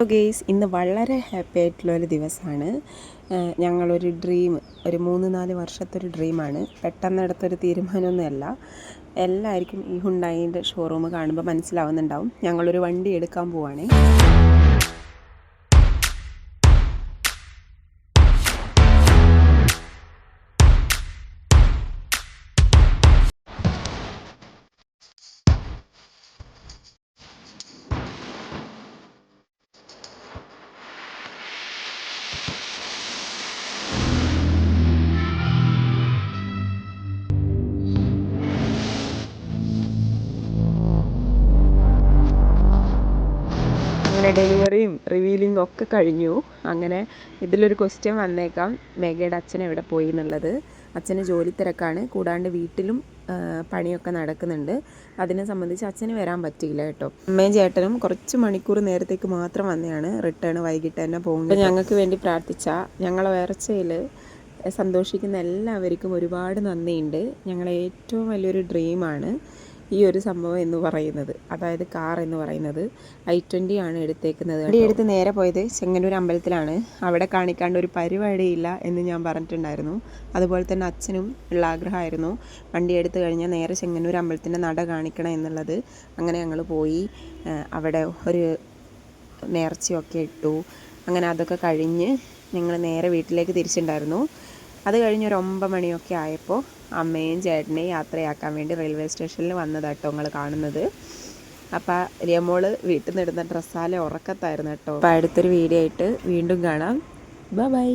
Guys, ഇന്ന് വളരെ happy ആയിട്ടുള്ളൊരു ദിവസമാണ്. ഞങ്ങളൊരു ഡ്രീം, ഒരു 3-4 വർഷത്തെ ഒരു ഡ്രീമാണ്. പെട്ടെന്നെടുത്തൊരു തീരുമാനമൊന്നുമല്ല. എല്ലാവർക്കും ഈ ഹുണ്ടായിൻ്റെ ഷോറൂം കാണുമ്പോൾ മനസ്സിലാവുന്നുണ്ടാവും. ഞങ്ങളൊരു വണ്ടി എടുക്കാൻ പോവുകയാണ്. അങ്ങനെ ഡെലിവറിയും റിവീലിങ്ങും ഒക്കെ കഴിഞ്ഞു. അങ്ങനെ ഇതിലൊരു ക്വസ്റ്റ്യൻ വന്നേക്കാം, മേഘയുടെ അച്ഛൻ എവിടെ പോയി എന്നുള്ളത്. അച്ഛന് ജോലി തിരക്കാണ്, കൂടാണ്ട് വീട്ടിലും പണിയൊക്കെ നടക്കുന്നുണ്ട്. അതിനെ സംബന്ധിച്ച് അച്ഛന് വരാൻ പറ്റിയില്ല കേട്ടോ. അമ്മയും ചേട്ടനും കുറച്ച് മണിക്കൂർ നേരത്തേക്ക് മാത്രം വന്നതാണ്. റിട്ടേൺ വൈകിട്ട് തന്നെ പോകുന്നത്. ഞങ്ങൾക്ക് വേണ്ടി പ്രാർത്ഥിച്ച ഞങ്ങളെ ഉയർച്ചയിൽ സന്തോഷിക്കുന്ന എല്ലാവർക്കും ഒരുപാട് നന്ദിയുണ്ട്. ഞങ്ങളെ ഏറ്റവും വലിയൊരു ഡ്രീമാണ് ഈ ഒരു സംഭവം എന്ന് പറയുന്നത്, അതായത് കാർ എന്ന് പറയുന്നത്. i20 ആണ് എടുത്തേക്കുന്നത്. വണ്ടി എടുത്ത് നേരെ പോയത് ചെങ്ങന്നൂർ അമ്പലത്തിലാണ്. അവിടെ കാണിക്കാണ്ട് ഒരു പരിപാടിയില്ല എന്ന് ഞാൻ പറഞ്ഞിട്ടുണ്ടായിരുന്നു. അതുപോലെ തന്നെ അച്ഛനും ഉള്ള ആഗ്രഹമായിരുന്നു വണ്ടി എടുത്ത് കഴിഞ്ഞാൽ നേരെ ചെങ്ങന്നൂർ അമ്പലത്തിൻ്റെ നട കാണിക്കണം എന്നുള്ളത്. അങ്ങനെ ഞങ്ങൾ പോയി അവിടെ ഒരു നേർച്ചയൊക്കെ ഇട്ടു. അങ്ങനെ അതൊക്കെ കഴിഞ്ഞ് ഞങ്ങൾ നേരെ വീട്ടിലേക്ക് തിരിച്ചിട്ടുണ്ടായിരുന്നു. അത് കഴിഞ്ഞ് ഒരു 9 മണിയൊക്കെ ആയപ്പോൾ അമ്മയും ചേട്ടനെയും യാത്രയാക്കാൻ വേണ്ടി റെയിൽവേ സ്റ്റേഷനിൽ വന്നതാട്ടോ നിങ്ങൾ കാണുന്നത്. അപ്പോൾ റിയമോള് വീട്ടിൽ നിന്ന് ഇടുന്ന ഡ്രസ്സാലെ ഉറക്കത്തായിരുന്നു കേട്ടോ. അപ്പോൾ അടുത്തൊരു വീഡിയോ ആയിട്ട് വീണ്ടും കാണാം. ബൈ.